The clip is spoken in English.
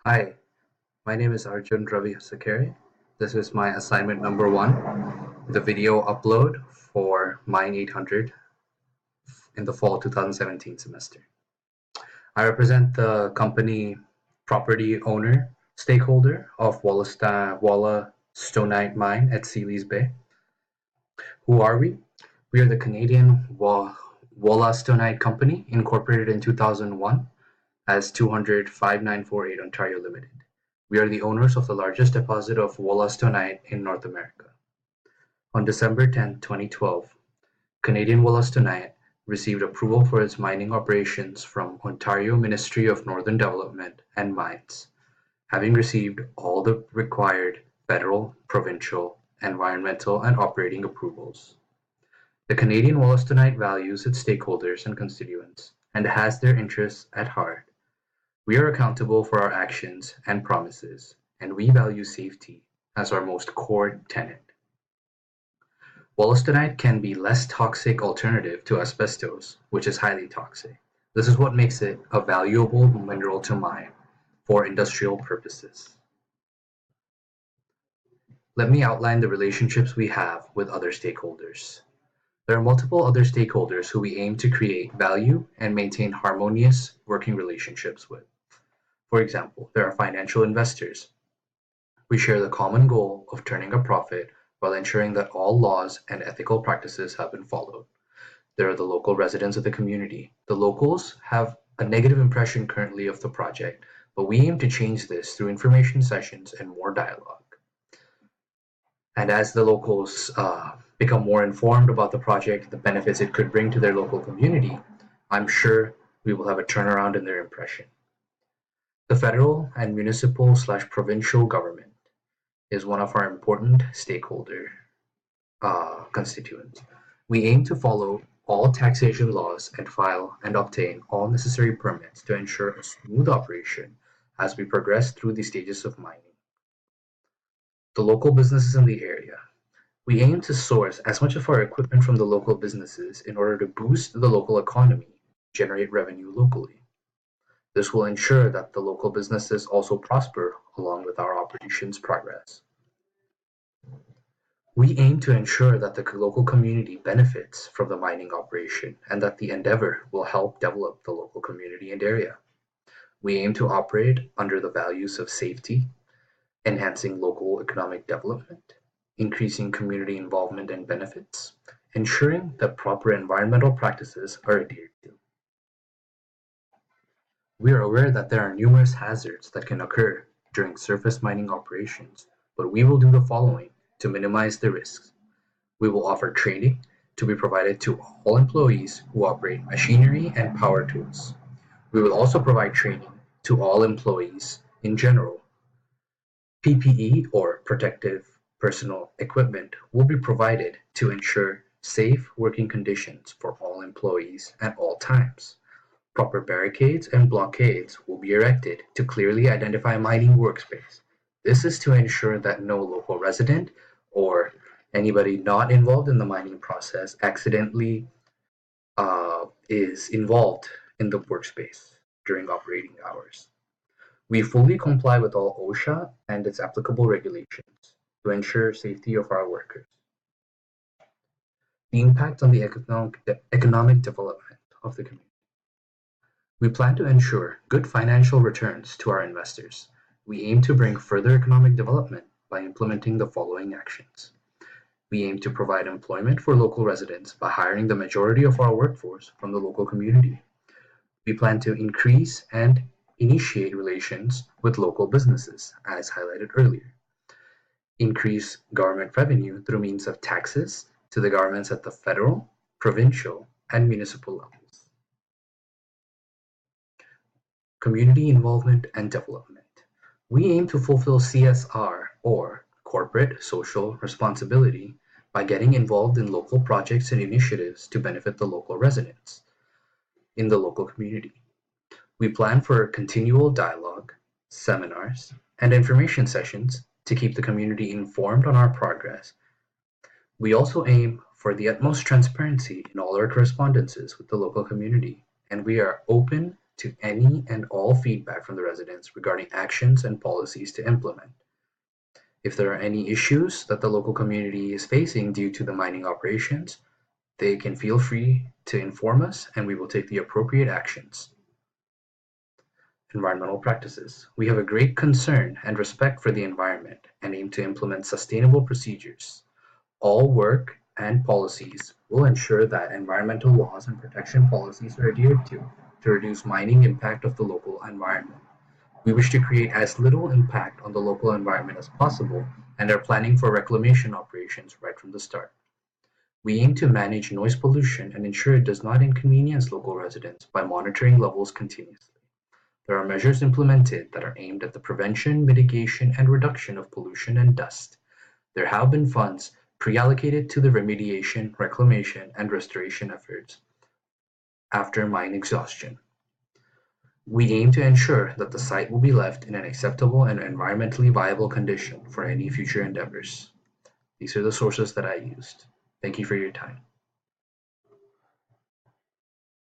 Hi, my name is Arjun Ravi Hosakere. This is my assignment number one, the video upload for Mine 800 in the fall 2017 semester. I represent the company property owner stakeholder of Walla Stonite Mine at Sealy's Bay. Who are we? We are the Canadian Walla Stonite Company, incorporated in 2001 as 200-5948 Ontario Limited. We are the owners of the largest deposit of wollastonite in North America. On December 10, 2012, Canadian wollastonite received approval for its mining operations from Ontario Ministry of Northern Development and Mines, having received all the required federal, provincial, environmental, and operating approvals. The Canadian wollastonite values its stakeholders and constituents and has their interests at heart. We are accountable for our actions and promises, and we value safety as our most core tenet. Wollastonite can be less toxic alternative to asbestos, which is highly toxic. This is what makes it a valuable mineral to mine for industrial purposes. Let me outline the relationships we have with other stakeholders. There are multiple other stakeholders who we aim to create value and maintain harmonious working relationships with. For example, there are financial investors. We share the common goal of turning a profit while ensuring that all laws and ethical practices have been followed. There are the local residents of the community. The locals have a negative impression currently of the project, but we aim to change this through information sessions and more dialogue. And as the locals become more informed about the project, the benefits it could bring to their local community, I'm sure we will have a turnaround in their impression. The federal and municipal/provincial government is one of our important stakeholder constituents. We aim to follow all taxation laws and file and obtain all necessary permits to ensure a smooth operation as we progress through the stages of mining. The local businesses in the area. We aim to source as much of our equipment from the local businesses in order to boost the local economy, generate revenue locally. This will ensure that the local businesses also prosper along with our operations progress. We aim to ensure that the local community benefits from the mining operation and that the endeavor will help develop the local community and area. We aim to operate under the values of safety, enhancing local economic development, increasing community involvement and benefits, ensuring that proper environmental practices are adhered to. We are aware that there are numerous hazards that can occur during surface mining operations, but we will do the following to minimize the risks. We will offer training to be provided to all employees who operate machinery and power tools. We will also provide training to all employees in general. PPE or protective personal equipment will be provided to ensure safe working conditions for all employees at all times. Proper barricades and blockades will be erected to clearly identify mining workspace. This is to ensure that no local resident or anybody not involved in the mining process accidentally is involved in the workspace during operating hours. We fully comply with all OSHA and its applicable regulations to ensure safety of our workers. The impact on the economic development of the community. We plan to ensure good financial returns to our investors. We aim to bring further economic development by implementing the following actions. We aim to provide employment for local residents by hiring the majority of our workforce from the local community. We plan to increase and initiate relations with local businesses, as highlighted earlier. Increase government revenue through means of taxes to the governments at the federal, provincial, and municipal levels. Community involvement and development. We aim to fulfill CSR, or corporate social responsibility, by getting involved in local projects and initiatives to benefit the local residents in the local community. We plan for continual dialogue, seminars, and information sessions to keep the community informed on our progress. We also aim for the utmost transparency in all our correspondences with the local community, and we are open to any and all feedback from the residents regarding actions and policies to implement. If there are any issues that the local community is facing due to the mining operations, they can feel free to inform us and we will take the appropriate actions. Environmental practices. We have a great concern and respect for the environment and aim to implement sustainable procedures. All work and policies will ensure that environmental laws and protection policies are adhered to reduce mining impact of the local environment. We wish to create as little impact on the local environment as possible and are planning for reclamation operations right from the start. We aim to manage noise pollution and ensure it does not inconvenience local residents by monitoring levels continuously. There are measures implemented that are aimed at the prevention, mitigation, and reduction of pollution and dust. There have been funds pre-allocated to the remediation, reclamation, and restoration efforts after mine exhaustion. We aim to ensure that the site will be left in an acceptable and environmentally viable condition for any future endeavors. These are the sources that I used. Thank you for your time.